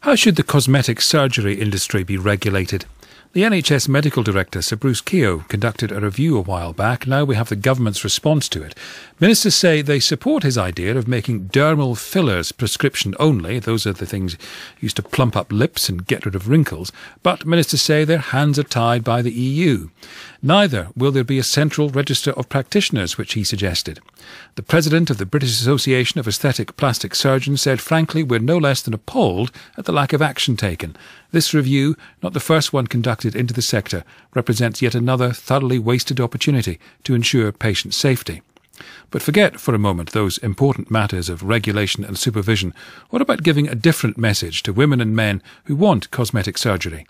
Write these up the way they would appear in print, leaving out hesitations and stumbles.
How should the cosmetic surgery industry be regulated? The NHS Medical Director, Sir Bruce Keogh, conducted a review a while back. Now we have the government's response to it. Ministers say they support his idea of making dermal fillers prescription only. Those are the things used to plump up lips and get rid of wrinkles. But ministers say their hands are tied by the EU. Neither will there be a central register of practitioners, which he suggested. The president of the British Association of Aesthetic Plastic Surgeons said, frankly, we're no less than appalled at the lack of action taken. This review, not the first one conducted into the sector, represents yet another thoroughly wasted opportunity to ensure patient safety. But forget for a moment those important matters of regulation and supervision. What about giving a different message to women and men who want cosmetic surgery?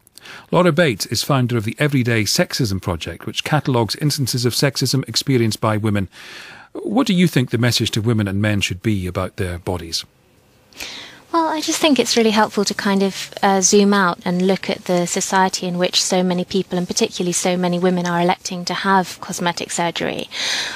Laura Bates is founder of the Everyday Sexism Project, which catalogues instances of sexism experienced by women. What do you think the message to women and men should be about their bodies? Well, I just think it's really helpful to kind of zoom out and look at the society in which so many people, and particularly so many women, are electing to have cosmetic surgery.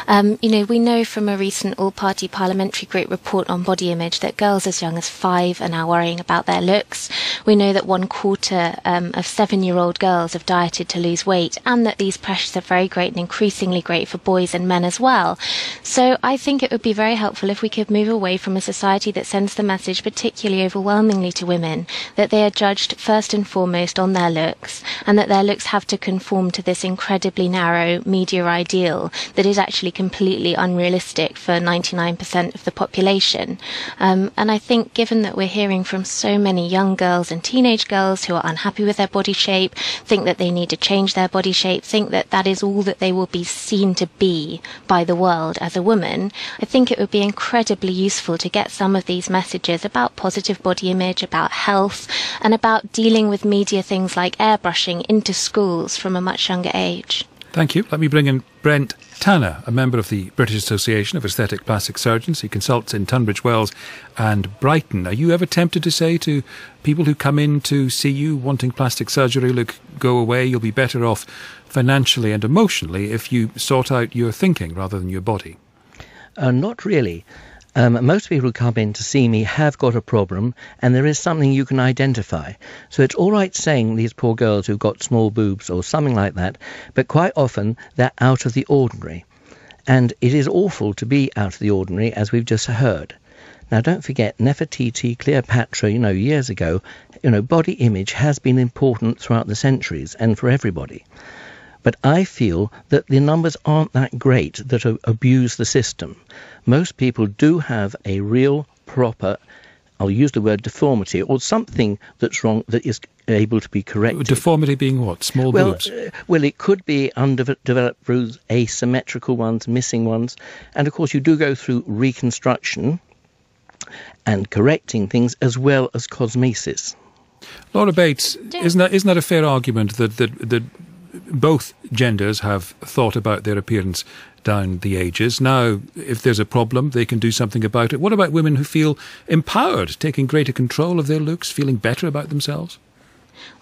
We know from a recent all-party parliamentary group report on body image that girls as young as 5 are now worrying about their looks. We know that 1/4 of 7-year-old girls have dieted to lose weight, and that these pressures are very great and increasingly great for boys and men as well. So I think it would be very helpful if we could move away from a society that sends the message, particularly overwhelmingly to women, that they are judged first and foremost on their looks, and that their looks have to conform to this incredibly narrow media ideal that is actually completely unrealistic for 99% of the population. And I think, given that we're hearing from so many young girls and teenage girls who are unhappy with their body shape, think that they need to change their body shape, think that that is all that they will be seen to be by the world as a woman, I think it would be incredibly useful to get some of these messages about positive body image, about health, and about dealing with media things like airbrushing into schools from a much younger age. Thank you. Let me bring in Brent Tanner, a member of the British Association of Aesthetic Plastic Surgeons. He consults in Tunbridge Wells and Brighton. Are you ever tempted to say to people who come in to see you wanting plastic surgery, look, go away, you'll be better off financially and emotionally if you sort out your thinking rather than your body? Not really. Most people who come in to see me have got a problem, and there is something you can identify. So it's all right saying these poor girls who've got small boobs or something like that, but quite often they're out of the ordinary. And it is awful to be out of the ordinary, as we've just heard. Now, don't forget, Nefertiti, Cleopatra, years ago, body image has been important throughout the centuries and for everybody. But I feel that the numbers aren't that great that abuse the system. Most people do have a real, proper, I'll use the word deformity, or something that's wrong that is able to be corrected. Deformity being what? Small boobs? Well, it could be underdeveloped boobs, asymmetrical ones, missing ones. And, of course, you do go through reconstruction and correcting things as well as cosmesis. Laura Bates, isn't that a fair argument that both genders have thought about their appearance down the ages? Now, if there's a problem, they can do something about it. What about women who feel empowered, taking greater control of their looks, feeling better about themselves?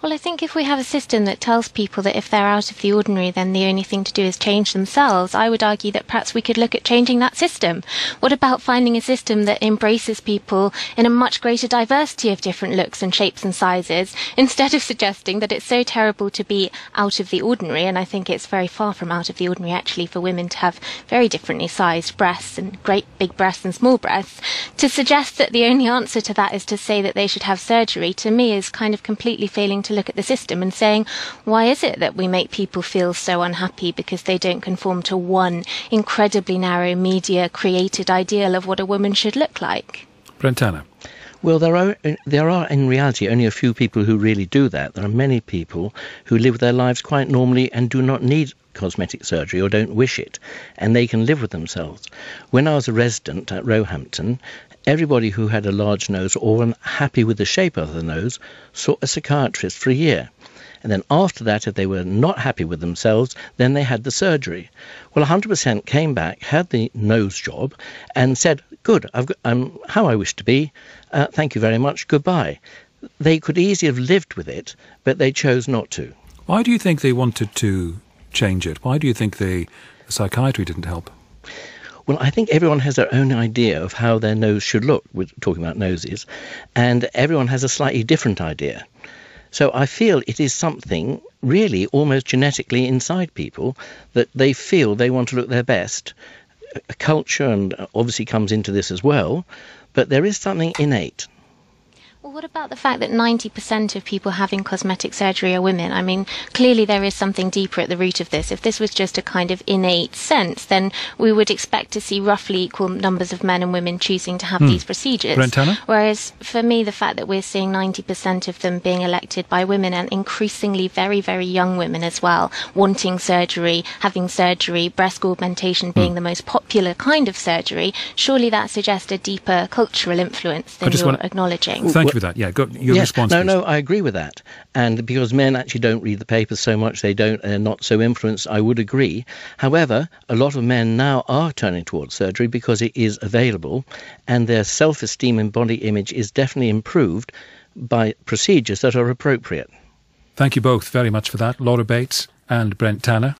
Well, I think if we have a system that tells people that if they're out of the ordinary, then the only thing to do is change themselves, I would argue that perhaps we could look at changing that system. What about finding a system that embraces people in a much greater diversity of different looks and shapes and sizes, instead of suggesting that it's so terrible to be out of the ordinary? And I think it's very far from out of the ordinary, actually, for women to have very differently sized breasts and great big breasts and small breasts. To suggest that the only answer to that is to say that they should have surgery, to me, is kind of completely failing to look at the system and saying, why is it that we make people feel so unhappy because they don't conform to one incredibly narrow media created ideal of what a woman should look like? Brent Tanner. Well, there are in reality only a few people who really do that. There are many people who live their lives quite normally and do not need cosmetic surgery or don't wish it, and they can live with themselves. When I was a resident at Roehampton, everybody who had a large nose or unhappy with the shape of the nose saw a psychiatrist for a year. And then after that, if they were not happy with themselves, then they had the surgery. Well, 100% came back, had the nose job, and said, good, I'm how I wish to be, thank you very much, goodbye. They could easily have lived with it, but they chose not to. Why do you think they wanted to change it? Why do you think the psychiatry didn't help? Well, I think everyone has their own idea of how their nose should look. We're talking about noses. And everyone has a slightly different idea. So I feel it is something really almost genetically inside people that they feel they want to look their best. Culture and obviously comes into this as well, but there is something innate. Well, what about the fact that 90% of people having cosmetic surgery are women? I mean, clearly there is something deeper at the root of this. If this was just a kind of innate sense, then we would expect to see roughly equal numbers of men and women choosing to have these procedures. Brentana? Whereas for me, the fact that we're seeing 90% of them being elected by women, and increasingly very, very young women as well, wanting surgery, having surgery, breast augmentation being the most popular kind of surgery, surely that suggests a deeper cultural influence than you're acknowledging. Thank you for that. Yeah, your response. No, I agree with that. And because men actually don't read the papers so much, they're not so influenced, I would agree. However, a lot of men now are turning towards surgery because it is available, and their self-esteem and body image is definitely improved by procedures that are appropriate. Thank you both very much for that, Laura Bates and Brent Tanner.